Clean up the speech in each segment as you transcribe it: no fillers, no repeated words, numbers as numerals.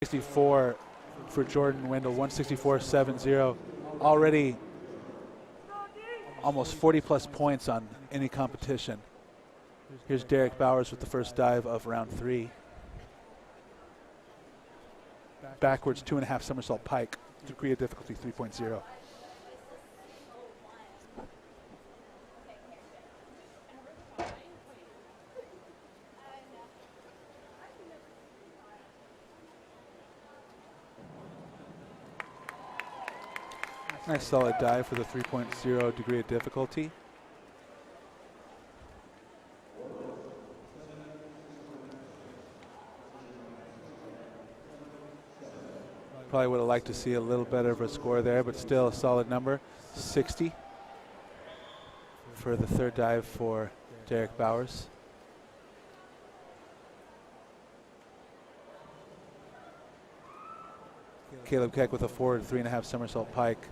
64 for Jordan Wendell, 164.70. Already almost 40 plus points on any competition. Here's Derek Bowers with the first dive of round 3. Backwards 2.5 somersault pike, degree of difficulty 3.0. Nice solid dive for the 3.0 degree of difficulty. Probably would have liked to see a little better of a score there, but still a solid number. 60 for the third dive for Derek Bowers. Caleb Keck with a forward 3.5 somersault pike.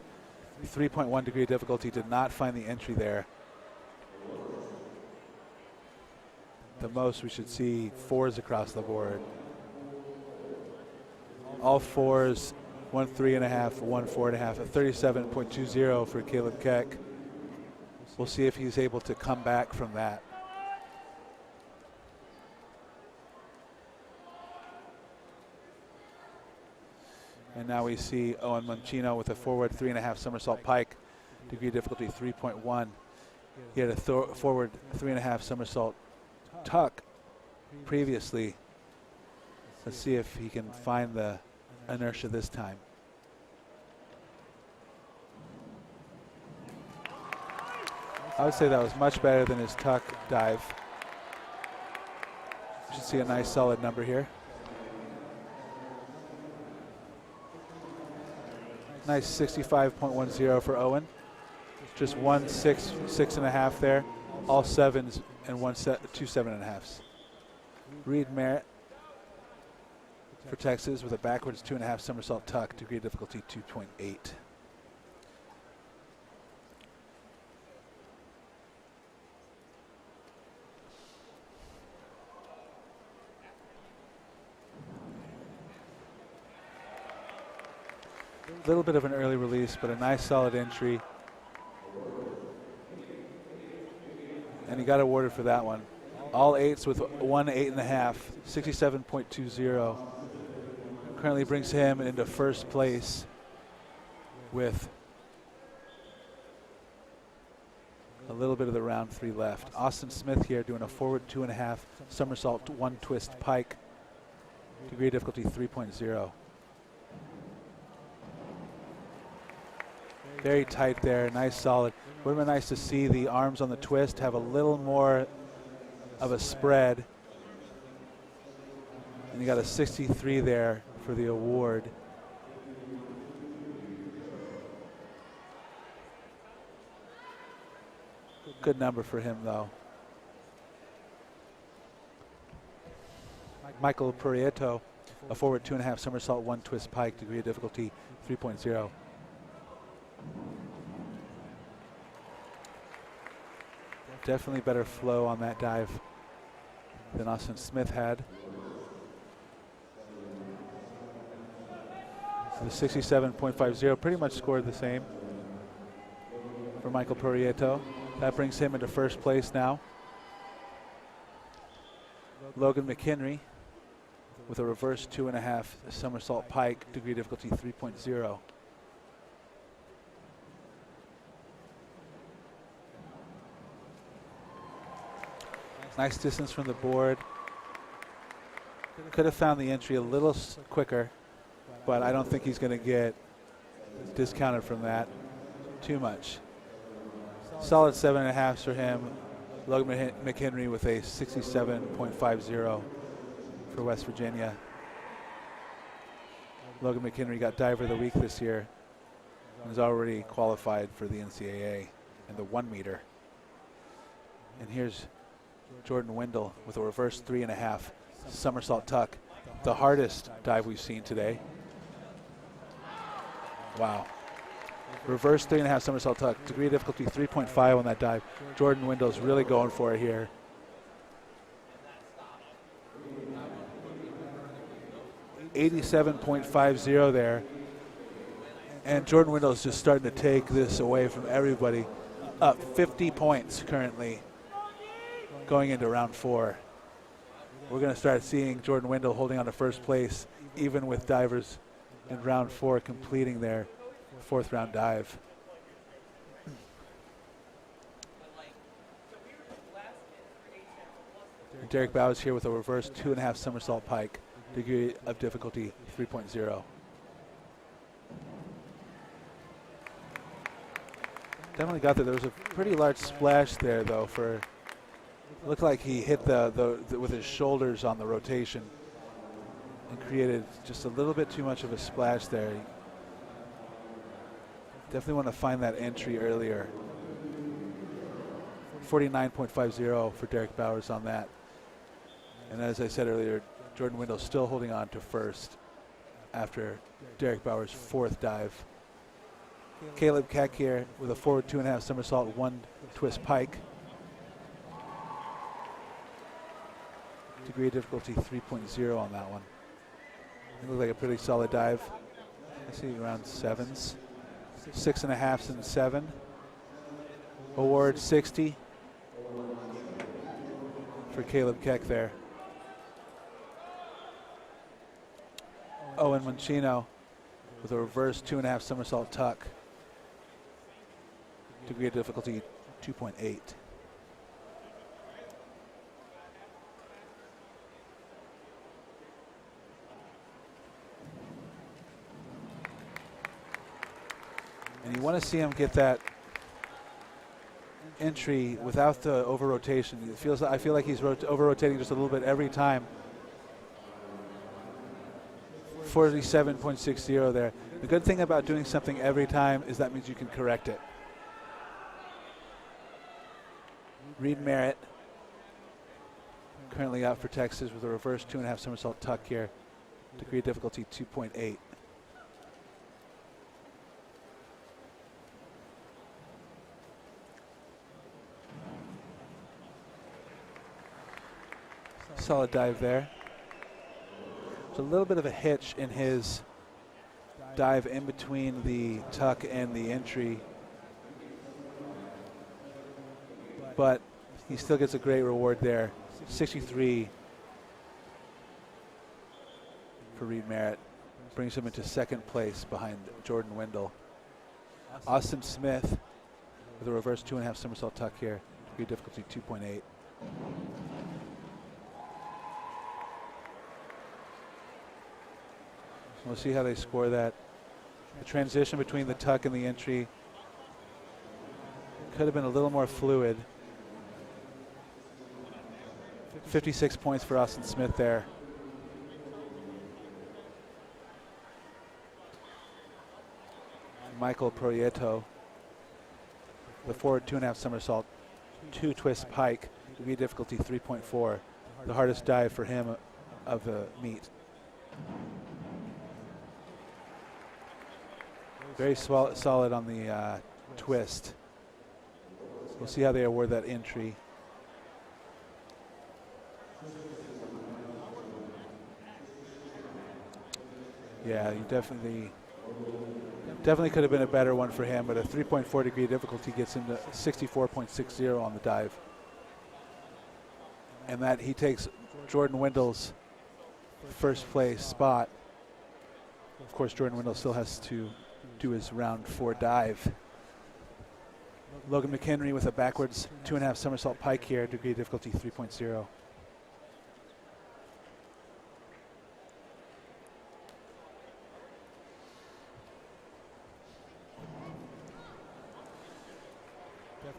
3.1 degree difficulty, did not find the entry there. The most we should see 4s across the board. All 4s, 1 3.5, 1 4.5, a 37.20 for Caleb Keck. We'll see if he's able to come back from that. And now we see Owen Monchino with a forward 3.5 somersault pike, degree difficulty 3.1. He had a forward 3.5 somersault tuck previously. Let's see if he can find the inertia this time. I would say that was much better than his tuck dive. You should see a nice solid number here. Nice 65.10 for Owen. Just 1 6, 6.5 there. All 7s and 2 7.5s. Reed Merritt for Texas with a backwards 2.5 somersault tuck, degree of difficulty 2.8. A little bit of an early release, but a nice solid entry. And he got awarded for that one. All 8s with 1 8.5, 67.20. Currently brings him into first place with a little bit of the round 3 left. Austin Smith here doing a forward 2.5 somersault 1 twist pike, degree of difficulty 3.0. Very tight there, nice solid. Would have been nice to see the arms on the twist have a little more of a spread. And you got a 63 there for the award. Good number for him though. Michael Prieto, a forward 2.5 somersault 1 twist pike, degree of difficulty 3.0. Definitely better flow on that dive than Austin Smith had. The 67.50 pretty much scored the same for Michael Prieto. That brings him into first place now. Logan McHenry with a reverse 2.5 somersault pike, degree of difficulty 3.0. Nice distance from the board. Could have found the entry a little quicker, but I don't think he's going to get discounted from that too much. Solid 7.5s for him. Logan McHenry with a 67.50 for West Virginia. Logan McHenry got Diver of the Week this year and is already qualified for the NCAA in the 1 meter. And here's Jordan Wendell with a reverse 3.5 somersault tuck. The hardest dive we've seen today. Wow. Reverse 3.5 somersault tuck, degree of difficulty 3.5 on that dive. Jordan Wendell's really going for it here. 87.50 there. And Jordan Windle is just starting to take this away from everybody. Up 50 points currently going into round 4. We're going to start seeing Jordan Windle holding on to first place, even with divers in round 4 completing their 4th round dive. Derek Bowers here with a reverse 2.5 somersault pike, degree of difficulty 3.0. Definitely got there. There was a pretty large splash there, though. Looked like he hit the with his shoulders on the rotation and created just a little bit too much of a splash there. Definitely want to find that entry earlier. 49.50 for Derek Bowers on that. And as I said earlier, Jordan Windle still holding on to first after Derek Bowers' 4th dive. Caleb Keck here with a forward 2.5 somersault, 1 twist pike. Degree of difficulty 3.0 on that one. It looked like a pretty solid dive. I see around 7s. 6.5s and 7. Award 60 for Caleb Keck there. Owen Mancino with a reverse 2.5 somersault tuck. Degree of difficulty 2.8. And you want to see him get that entry without the over rotation. I feel like he's over rotating just a little bit every time. 47.60 there. The good thing about doing something every time is that means you can correct it. Reed Merritt currently out for Texas with a reverse 2.5 somersault tuck here. Degree of difficulty 2.8. Solid dive there. There's a little bit of a hitch in his dive in between the tuck and the entry, but he still gets a great reward there. 63 for Reed Merritt. Brings him into 2nd place behind Jordan Windle. Austin Smith with a reverse 2.5 somersault tuck here. Degree difficulty 2.8. We'll see how they score that. The transition between the tuck and the entry could have been a little more fluid. 56 points for Austin Smith there. Michael Proieto, the forward 2.5 somersault, 2 twist pike, degree difficulty 3.4, the hardest dive for him of the meet. Very solid on the twist. We'll see how they award that entry. Yeah, you definitely could have been a better one for him, but a 3.4 degree difficulty gets him to 64.60 on the dive. And that he takes Jordan Windle's 1st place spot. Of course, Jordan Windle still has to do his round 4 dive. Logan McHenry with a backwards 2.5 somersault pike here, degree of difficulty 3.0.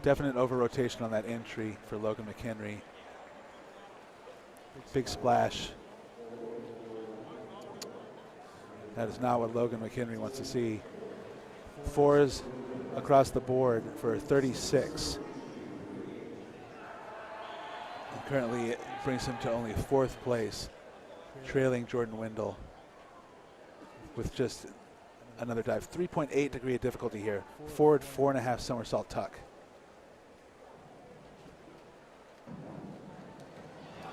Definite over rotation on that entry for Logan McHenry. Big splash. That is not what Logan McHenry wants to see. 4s across the board for 36. And currently it brings him to only 4th place, trailing Jordan Windle with just another dive. 3.8 degree of difficulty here. Forward 4.5 somersault tuck.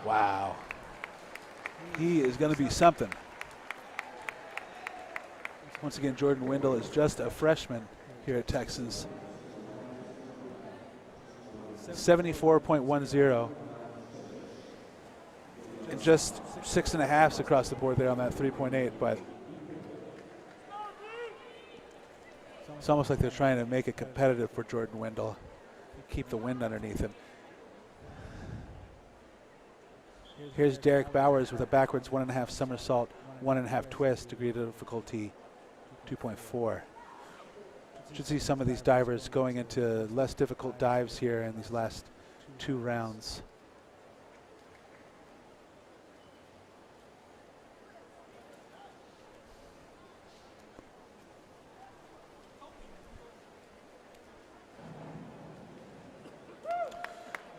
Wow. He is going to be something. Once again, Jordan Windle is just a freshman here at Texas. 74.10. And just 6.5s across the board there on that 3.8, but it's almost like they're trying to make it competitive for Jordan Windle, keep the wind underneath him. Here's Derek Bowers with a backwards 1.5 somersault, 1.5 twist, degree of difficulty 2.4. Should see some of these divers going into less difficult dives here in these last 2 rounds.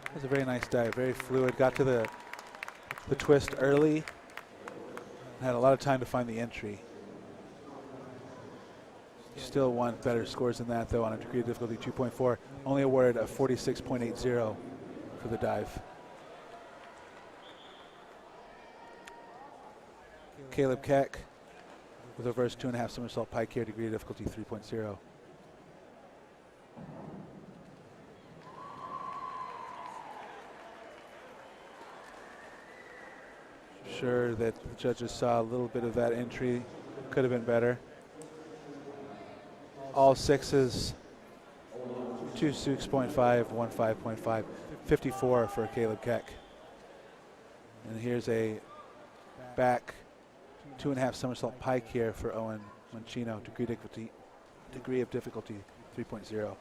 It was a very nice dive, very fluid. Got to the twist early. Had a lot of time to find the entry. Still want better scores than that, though, on a degree of difficulty 2.4. Only awarded a 46.80 for the dive. Caleb Keck with a reverse 2.5 somersault pike here, degree of difficulty 3.0. Sure that the judges saw a little bit of that entry. Could have been better. All 6s, 2.6.5, 1 5.5, 54 for Caleb Keck. And here's a back 2.5 somersault pike here for Owen Mancino, degree of difficulty 3.0.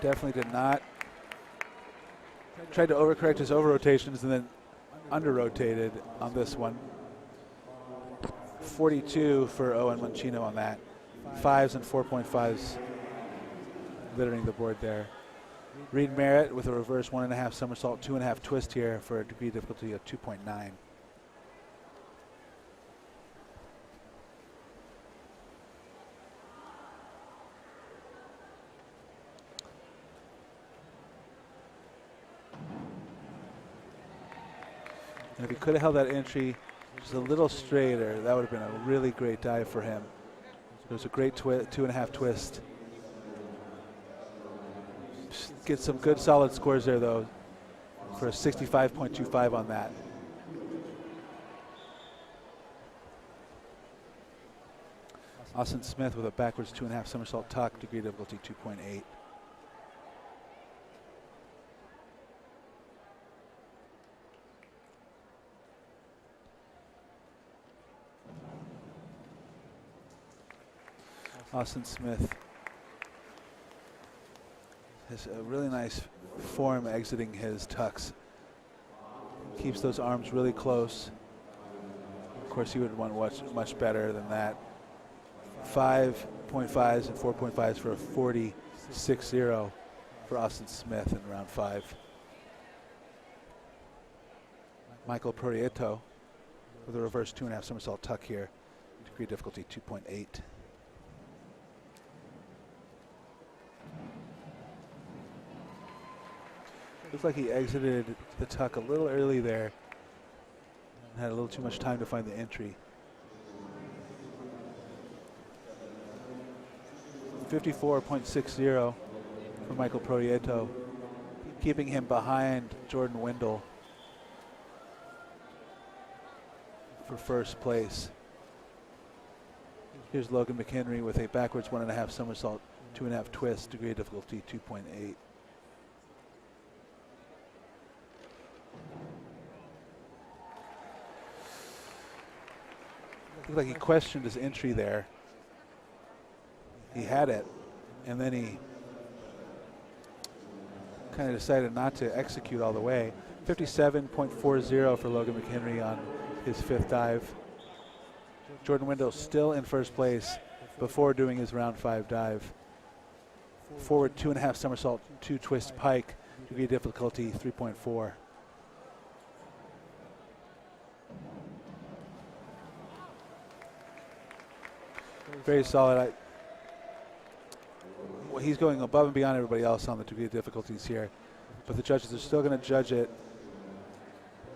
Definitely did not. Tried to overcorrect his over rotations and then under rotated on this one. 42 for Owen Mancino on that. 5s and 4.5s littering the board there. Reed Merritt with a reverse 1.5 somersault, 2.5 twist here for a degree of difficulty of 2.9. And if he could have held that entry just a little straighter, that would have been a really great dive for him. It was a great 2.5 twist. Get some good solid scores there, though, for a 65.25 on that. Austin Smith with a backwards 2.5 somersault tuck, degree of difficulty 2.8. Austin Smith has a really nice form exiting his tucks. Keeps those arms really close. Of course, he would want much better than that. 5.5s and 4.5s for a 40.60 for Austin Smith in round 5. Michael Prieto with a reverse 2.5 somersault tuck here. Degree of difficulty 2.8. Looks like he exited the tuck a little early there and had a little too much time to find the entry. 54.60 for Michael Prieto, keeping him behind Jordan Windle for first place. Here's Logan McHenry with a backwards 1.5 somersault, 2.5 twist, degree of difficulty 2.8. Looked like he questioned his entry there. He had it, and then he kind of decided not to execute all the way. 57.40 for Logan McHenry on his 5th dive. Jordan Windle still in first place before doing his round 5 dive. Forward 2.5 somersault, 2 twist pike, degree difficulty 3.4. Very solid. Well, he's going above and beyond everybody else on the degree of difficulties here, but the judges are still going to judge it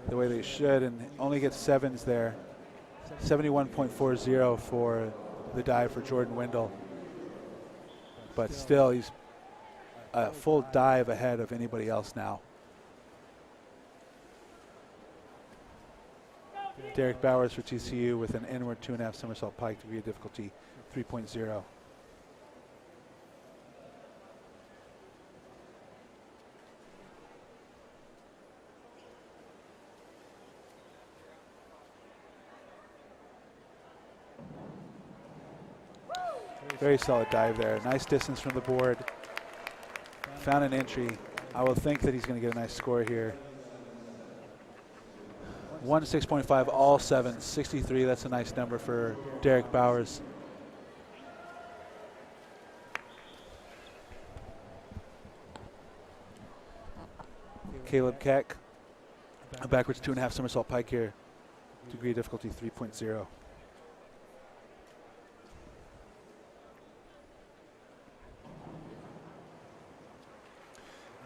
the way they should, and only get 7s there. 71.40 for the dive for Jordan Windle, but still he's a full dive ahead of anybody else now. Derek Bowers for TCU with an inward 2.5 somersault pike, degree of difficulty 3.0. Very solid dive there. Nice distance from the board. Found an entry. I will think that he's going to get a nice score here. 106.5 all 7s, 63. That's a nice number for Derek Bowers. Caleb Keck, a backwards 2.5 somersault pike here. Degree of difficulty 3.0.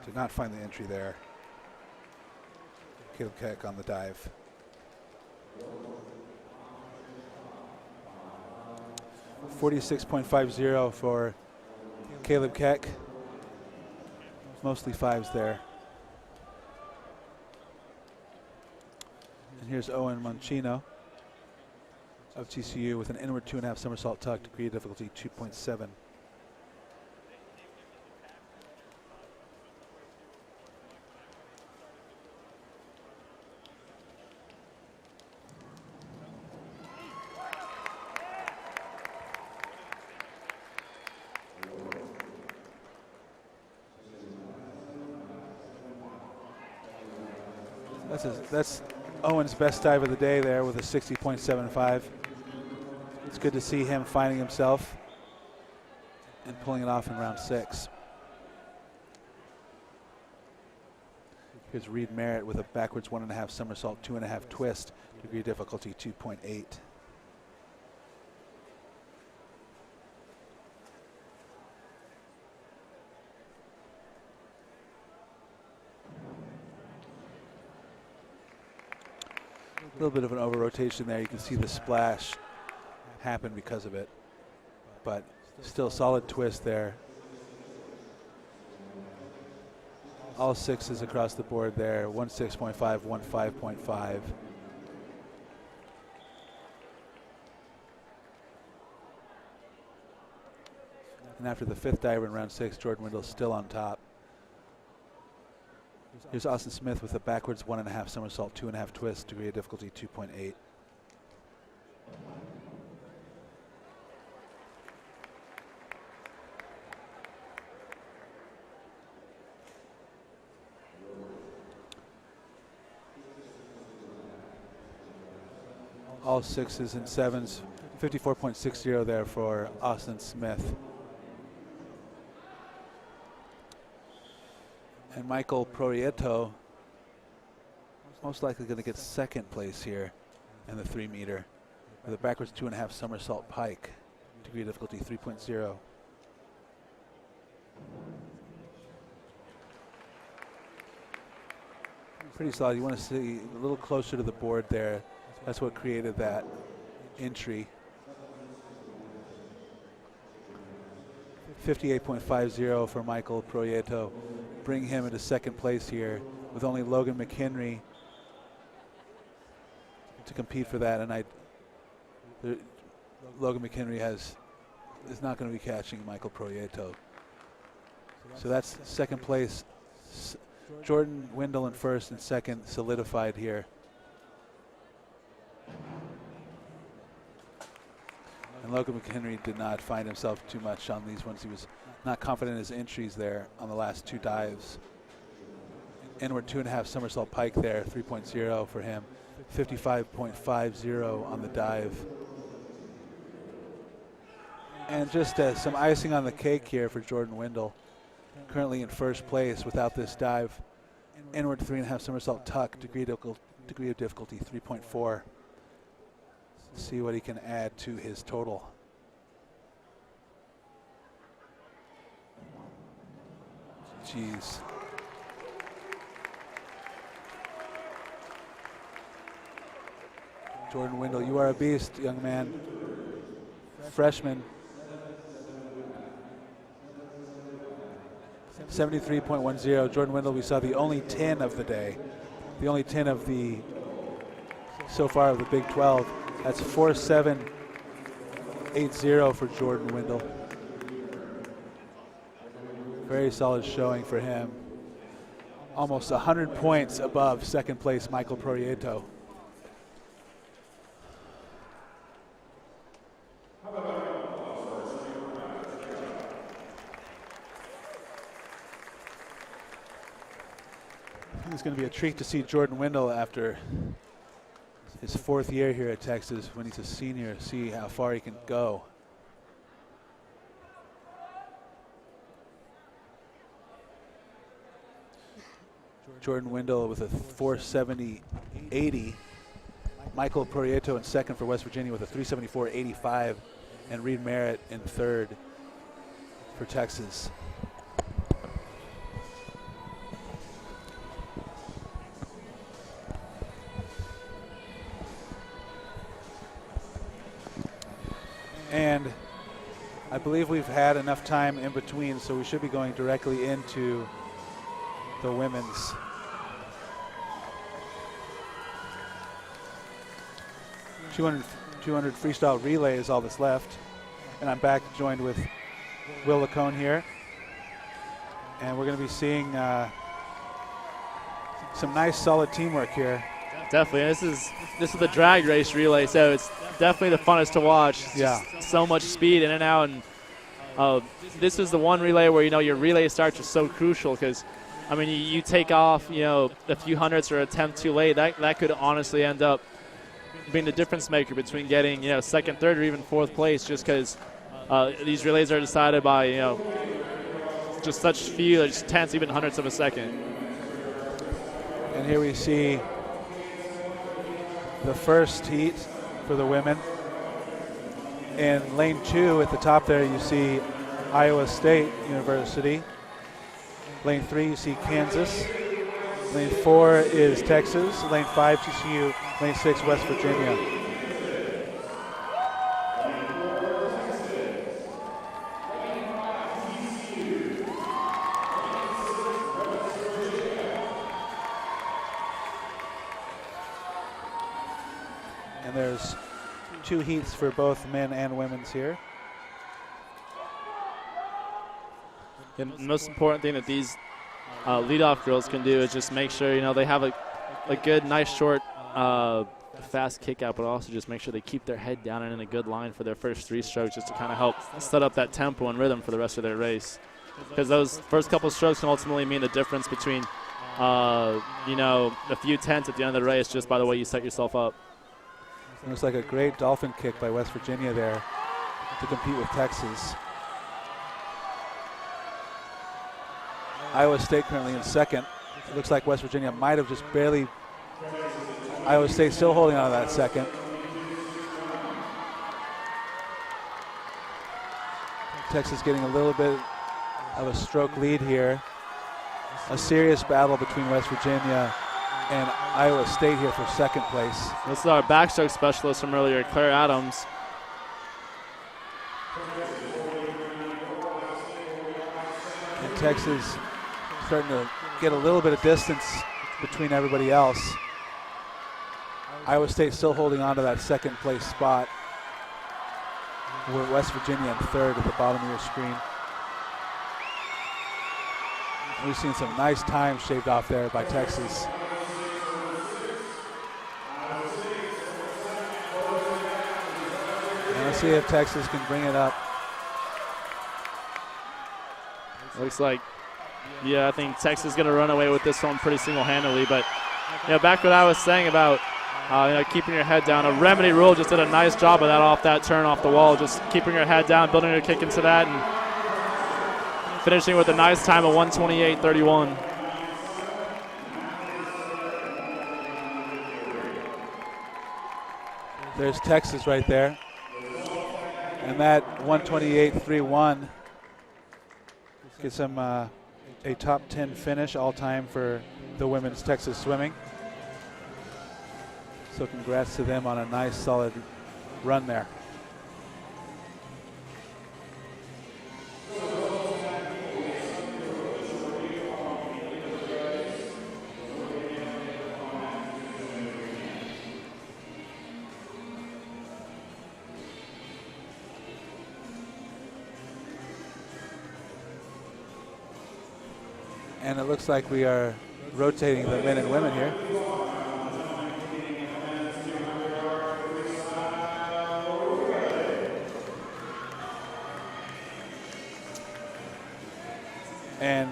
Did not find the entry there. Caleb Keck on the dive. .46.50 for Caleb Keck. Mostly 5s there. And here's Owen Monchino of TCU with an inward 2.5 somersault tuck, degree of difficulty 2.7. That's Owen's best dive of the day there with a 60.75. It's good to see him finding himself and pulling it off in round 6. Here's Reed Merritt with a backwards 1.5 somersault, 2.5 twist, degree difficulty 2.8. A little bit of an over rotation there. You can see the splash happen because of it, but still solid twist there. All 6s across the board there. 16.5, 15.5. And after the 5th diver in round 6, Jordan Windle still on top. Here's Austin Smith with a backwards 1.5 somersault, 2.5 twist, degree of difficulty 2.8. All 6s and 7s, 54.60 there for Austin Smith. And Michael Prieto most likely going to get 2nd place here in the 3 meter with a backwards 2.5 somersault pike, degree of difficulty 3.0. Pretty solid. You want to see a little closer to the board there. That's what created that entry. 58.50 for Michael Prieto. Bring him into 2nd place here with only Logan McHenry to compete for that. And Logan McHenry is not going to be catching Michael Prieto. So that's 2nd place. Jordan Windle in 1st and 2nd solidified here. And Logan McHenry did not find himself too much on these ones. He was not confident in his entries there on the last 2 dives. Inward 2.5 somersault pike there, 3.0 for him. 55.50 on the dive. And just some icing on the cake here for Jordan Windle. Currently in 1st place without this dive. Inward 3.5 somersault tuck, degree of difficulty 3.4. See what he can add to his total. Jeez. Jordan Windle, you are a beast, young man. Freshman. 73.10. Jordan Windle, we saw the only 10 of the day. The only 10 of the, so far, of the Big 12. That's 4.780 for Jordan Windle. Very solid showing for him. Almost 100 points above second place Michael Prieto. It's going to be a treat to see Jordan Windle after his 4th year here at Texas, when he's a senior, see how far he can go. Jordan Windle with a 470.80. Michael Prieto in second for West Virginia with a 374.85, and Reed Merritt in third for Texas. And I believe we've had enough time in between, so we should be going directly into the women's. $200 freestyle relay is all that's left. And I'm back joined with Will Lacone here. And we're going to be seeing some nice solid teamwork here. Definitely. This is the drag race relay, so it's definitely the funnest to watch. Yeah. Just so much speed in and out, and this is the one relay where your relay starts are so crucial, because I mean you take off a few hundredths or a tenth too late, that could honestly end up being the difference maker between getting second, third, or even fourth place, just because these relays are decided by just such few, just tenths, even hundredths of a second. And here we see the first heat for the women. In lane 2 at the top there, you see Iowa State University. Lane 3, you see Kansas. Lane 4 is Texas. Lane 5, TCU. Lane 6, West Virginia. And there's 2 heats for both men and women's here. And the most important thing that these leadoff girls can do is just make sure they have a good, nice, short, fast kick out, but also just make sure they keep their head down and in a good line for their first 3 strokes, just to kind of help set up that tempo and rhythm for the rest of their race. Because those first couple strokes can ultimately mean the difference between a few tenths at the end of the race, just by the way you set yourself up. It was like a great dolphin kick by West Virginia there to compete with Texas. Iowa State currently in second. It looks like West Virginia might have just barely. Iowa State still holding on to that second. Texas getting a little bit of a stroke lead here. A serious battle between West Virginia and Iowa State here for second place. This is our backstroke specialist from earlier, Claire Adams. And Texas starting to get a little bit of distance between everybody else. Iowa State still holding on to that second place spot. With West Virginia in third at the bottom of your screen. And we've seen some nice time shaved off there by Texas. And let's see if Texas can bring it up. Looks like, I think Texas is going to run away with this one pretty single-handedly. But, back what I was saying about, keeping your head down. A Remedy Rule just did a nice job of that off that turn off the wall. Just keeping your head down, building your kick into that, and finishing with a nice time of 128.31. There's Texas right there. And that 128.31 gets them a top 10 finish all time for the women's Texas swimming. So congrats to them on a nice solid run there. And it looks like we are rotating the men and women here. And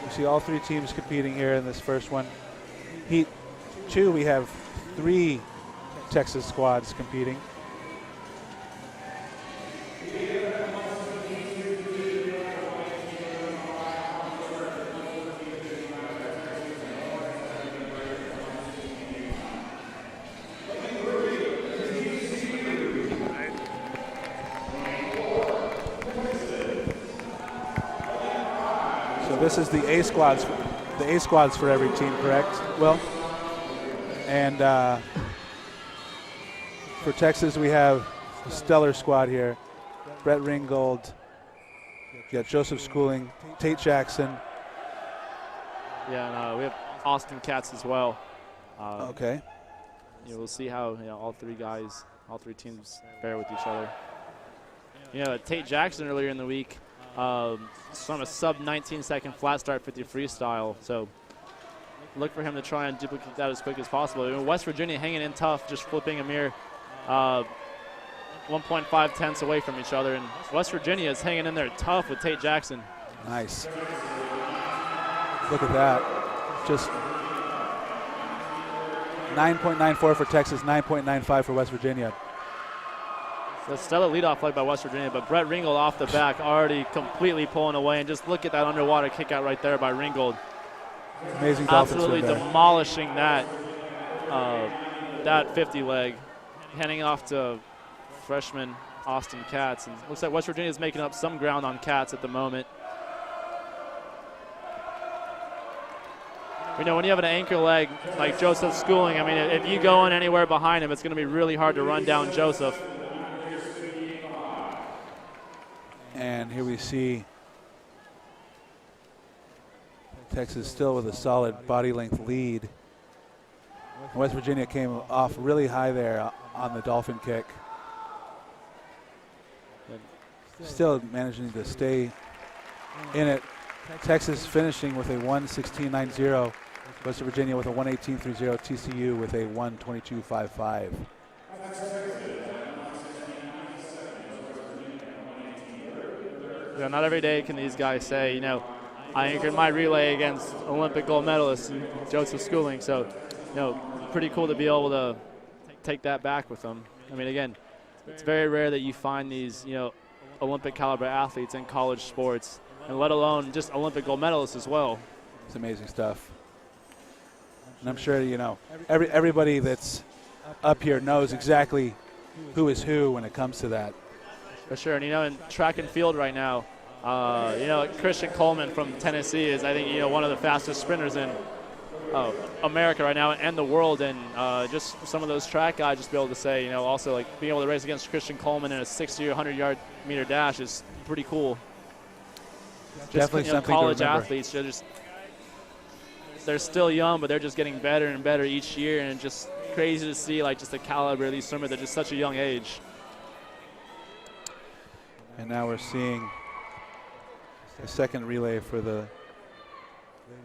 we see all three teams competing here in this first one. Heat 2, we have 3 Texas squads competing. This is the A squads for every team, correct? Well, and for Texas, we have a stellar squad here. Brett Ringgold, you got Joseph Schooling, Tate Jackson. Yeah, and we have Austin Katz as well. Okay. We'll see how all three teams fare with each other. Tate Jackson earlier in the week. From a sub 19-second flat start 50 freestyle, so look for him to try and duplicate that as quick as possible. West Virginia hanging in tough, just flipping a mere 1.5 tenths away from each other, and West Virginia is hanging in there tough with Tate Jackson. Nice. Look at that. Just 9.94 for Texas, 9.95 for West Virginia. The stellar leadoff leg by West Virginia, but Brett Ringgold off the back already completely pulling away, and just look at that underwater kick out right there by Ringgold. Amazing dolphin absolutely swim there. Demolishing that 50 leg, handing off to freshman Austin Katz. And looks like West Virginia is making up some ground on Katz at the moment. When you have an anchor leg like Joseph Schooling, I mean, if you go in anywhere behind him, it's going to be really hard to run down Joseph. And here we see Texas still with a solid body length lead. West Virginia came off really high there on the dolphin kick. Still managing to stay in it. Texas finishing with a 1:16.90. West Virginia with a 1:18.30. TCU with a 1:22.55. Not every day can these guys say, I anchored my relay against Olympic gold medalist Joseph Schooling. So, pretty cool to be able to take that back with them. I mean, again, it's very rare that you find these, Olympic caliber athletes in college sports, and let alone just Olympic gold medalists as well. It's amazing stuff. And I'm sure, everybody that's up here knows exactly who is who when it comes to that. For sure, and in track and field right now, Christian Coleman from Tennessee is, I think, one of the fastest sprinters in America right now and the world. And just some of those track guys, just be able to say, also like being able to race against Christian Coleman in a 60 or 100 meter dash is pretty cool. Definitely just, something college to remember. athletes, they're still young, but they're just getting better and better each year, and it's just crazy to see just the caliber of these swimmers at just such a young age. And now we're seeing the second relay for the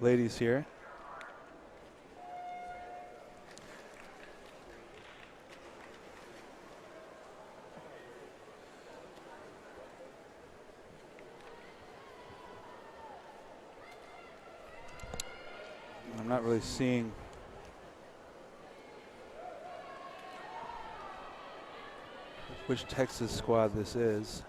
ladies here. I'm not really seeing which Texas squad this is.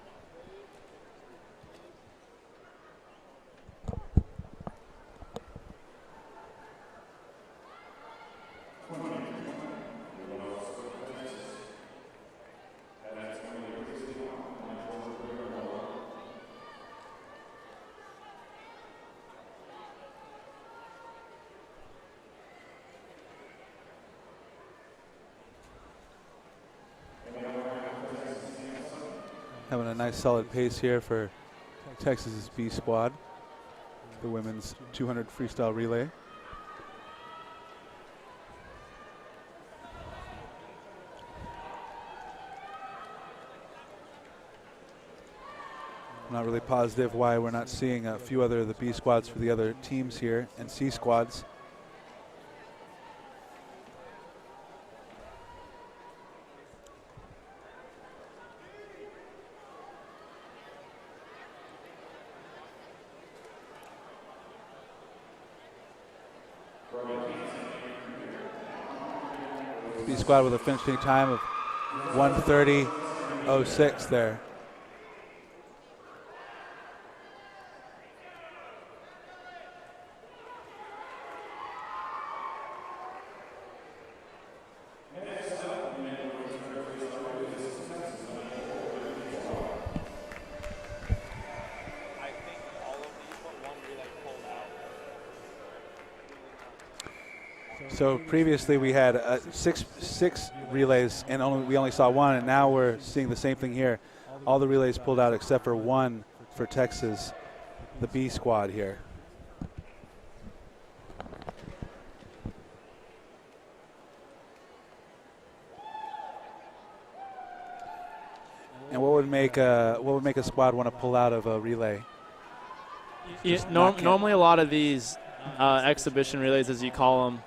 Having a nice solid pace here for Texas's B squad, the women's 200 freestyle relay. I'm not really positive why we're not seeing a few other of the B squads for the other teams here and C squads. B squad with a finishing time of 1:30.06 there. So previously we had six relays and we only saw one, and now we're seeing the same thing here. All the relays pulled out except for one for Texas, the B squad here. And what would make a squad want to pull out of a relay? Normally a lot of these exhibition relays, as you call them,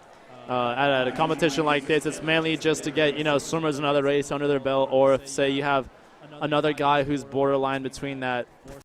at a competition like this, it's mainly just to get, swimmers another race under their belt, or if, say, you have another guy who's borderline between that